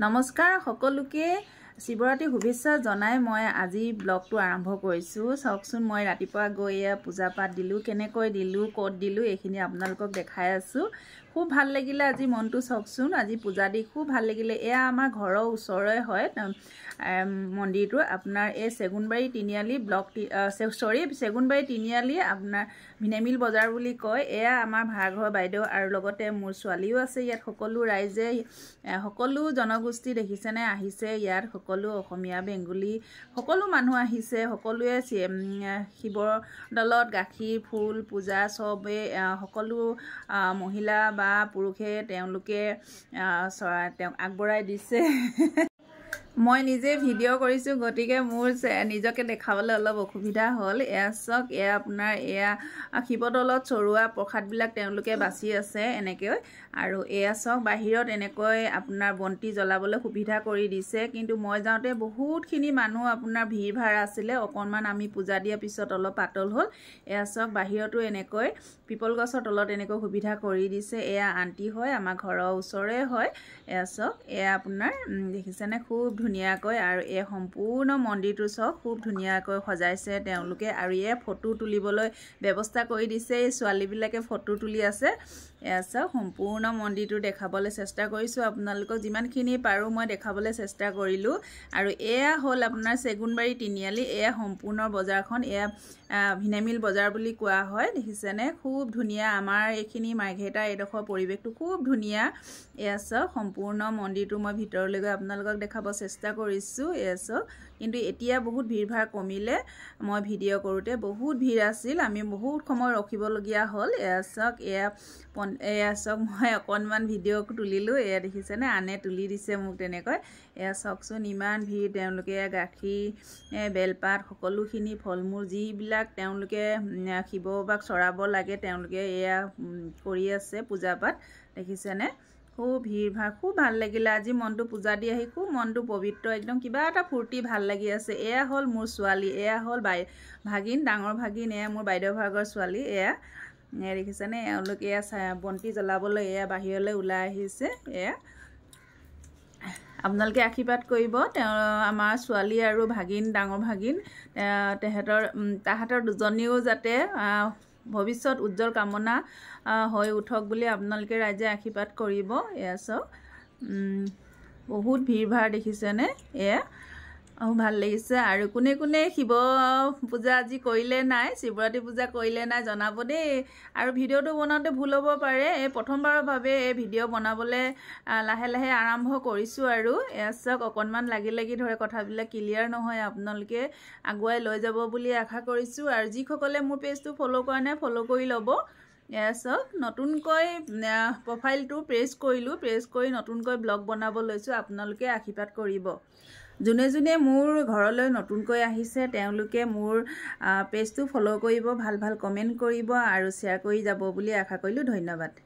নমস্কাৰ সকলোকে শিৱৰাত্ৰি শুভেচ্ছা জনাই মই আজি ব্লগটো আৰম্ভ কৰিছোঁ। চাওকচোন মই ৰাতিপুৱা গৈ পূজা পাঠ দিলোঁ, কেনেকৈ দিলোঁ, ক'ত দিলোঁ এইখিনি আপোনালোকক দেখাই আছোঁ। খুব ভাল লাগিলে আজি মনটো। চাওকচোন আজি পূজা দি খুব ভাল লাগিলে। এয়া আমাৰ ঘৰৰ ওচৰৰে হয় মন্দিৰটো, আপোনাৰ এই চেগুনবাৰী তিনিআলি ব্লক চেগুনবাৰী তিনিআলি আপোনাৰ ভিনেমিল বজাৰ বুলি কয়। এয়া আমাৰ ভাড়াঘৰ বাইদেউ আৰু লগতে মোৰ ছোৱালীও আছে ইয়াত। সকলো ৰাইজে সকলো জনগোষ্ঠী দেখিছেনে আহিছে ইয়াত, সকলো অসমীয়া বেংগলী সকলো মানুহ আহিছে। সকলোৱে শিৱৰ দলত গাখীৰ ফুল পূজা চবে সকলো মহিলা বা পুৰুষে তেওঁলোকে তেওঁক আগবঢ়াই দিছে। মই নিজে ভিডিঅ' কৰিছোঁ, গতিকে মোৰ নিজকে দেখাবলৈ অলপ অসুবিধা হ'ল। এয়া চাওক, এয়া আপোনাৰ এয়া শিৱদৌলত চৰোৱা প্ৰসাদবিলাক তেওঁলোকে বাছি আছে এনেকৈ। আৰু এয়া চাওক বাহিৰত এনেকৈ আপোনাৰ বন্তি জ্বলাবলৈ সুবিধা কৰি দিছে। কিন্তু মই যাওঁতে বহুতখিনি মানুহ আপোনাৰ ভিৰ ভাৰ আছিলে। অকণমান আমি পূজা দিয়াৰ পিছত অলপ পাতল হ'ল। এয়া চাওক বাহিৰতো এনেকৈ পিপল গছৰ তলত এনেকৈ সুবিধা কৰি দিছে। এয়া আণ্টি হয়, আমাৰ ঘৰৰ ওচৰৰে হয়। এয়া চাওক, এয়া আপোনাৰ দেখিছেনে খুব ধুনীয়াকৈ। আৰু এই সম্পূৰ্ণ মন্দিৰটো চাওক খুব ধুনীয়াকৈ সজাইছে তেওঁলোকে। আৰু এই ফটো তুলিবলৈ ব্যৱস্থা কৰি দিছে। এই ছোৱালীবিলাকে ফটো তুলি আছে। এয়া চাওক সম্পূৰ্ণ মন্দিৰটো দেখাবলৈ চেষ্টা কৰিছোঁ আপোনালোকক, যিমানখিনি পাৰোঁ মই দেখাবলৈ চেষ্টা কৰিলোঁ। আৰু এয়া হ'ল আপোনাৰ চেগুনবাৰী তিনিআলি। এয়া সম্পূৰ্ণ বজাৰখন, এয়া ভিনেমিল বজাৰ বুলি কোৱা হয়। দেখিছেনে খুব ধুনীয়া। আমাৰ এইখিনি মাৰ্ঘেৰিটা এইডোখৰ পৰিৱেশটো খুব ধুনীয়া। এয়া চাওক সম্পূৰ্ণ মন্দিৰটো মই ভিতৰলৈ গৈ আপোনালোকক দেখাব চেষ্টা কৰিছোঁ। এয়া চাওক, কিন্তু এতিয়া বহুত ভিৰ ভাৰ কমিলে। মই ভিডিঅ' কৰোঁতে বহুত ভিৰ আছিল, আমি বহুত সময় ৰখিবলগীয়া হ'ল। এয়া চাওক, এয়া চাওক মই অকণমান ভিডিঅ' তুলিলোঁ। এয়া দেখিছেনে আনে তুলি দিছে মোক তেনেকৈ। এয়া চাওকচোন ইমান ভিৰ। তেওঁলোকে গাখীৰ বেলপাত সকলোখিনি ফল মূল যিবিলাক তেওঁলোকে শিৱবাক চৰাব লাগে তেওঁলোকে এয়া কৰি আছে পূজা পাঠ। দেখিছেনে খুব ভিৰ ভাৰ, খুব ভাল লাগিলে আজি মনটো পূজা দি আহি খুব মনটো পবিত্ৰ, একদম কিবা এটা ফূৰ্তি ভাল লাগি আছে। এয়া হ'ল মোৰ ছোৱালী, এয়া হ'ল ভাগিন, ডাঙৰ ভাগিন, এয়া মোৰ বাইদেউ ভাগৰ ছোৱালী। এয়া দেখিছেনে এওঁলোকে এয়া বন্তি জ্বলাবলৈ এয়া বাহিৰলৈ ওলাই আহিছে। এয়া আপোনালোকে আশীৰ্বাদ কৰিব আমাৰ ছোৱালী আৰু ভাগিন, ডাঙৰ ভাগিন তাহাঁতৰ দুজনীও যাতে ভৱিষ্যত উজ্জ্বল কামনা হৈ উঠক বুলি আপোনালোকে ৰাইজে আশীৰ্বাদ কৰিব। এয়া চাওক বহুত ভিৰ ভাৰ দেখিছেনে। এয়া ভাল লাগিছে। আৰু কোনে কোনে শিৱ পূজা আজি কৰিলে নাই, শিৱৰাত্ৰি পূজা কৰিলে নাই জনাব দেই। আৰু ভিডিঅ'টো বনাওঁতে ভুল হ'ব পাৰে, এই প্ৰথমবাৰৰ বাবে এই ভিডিঅ' বনাবলৈ লাহে লাহে আৰম্ভ কৰিছোঁ। আৰু এয়া চাওক অকণমান লাগি ধৰে, কথাবিলাক ক্লিয়াৰ নহয়, আপোনালোকে আগুৱাই লৈ যাব বুলি আশা কৰিছোঁ। আৰু যিসকলে মোৰ পেজটো ফ'ল' কৰা নাই ফ'ল' কৰি ল'ব। এয়া চাওক নতুনকৈ প্ৰফাইলটো প্ৰেছ কৰি নতুনকৈ ব্লগ বনাব লৈছোঁ, আপোনালোকে আশীৰ্বাদ কৰিব। যোনে যোনে মোৰ ঘৰলৈ নতুনকৈ আহিছে তেওঁলোকে মোৰ পেজটো ফ'ল' কৰিব, ভাল ভাল কমেণ্ট কৰিব আৰু শ্বেয়াৰ কৰি যাব বুলি আশা কৰিলোঁ। ধন্যবাদ।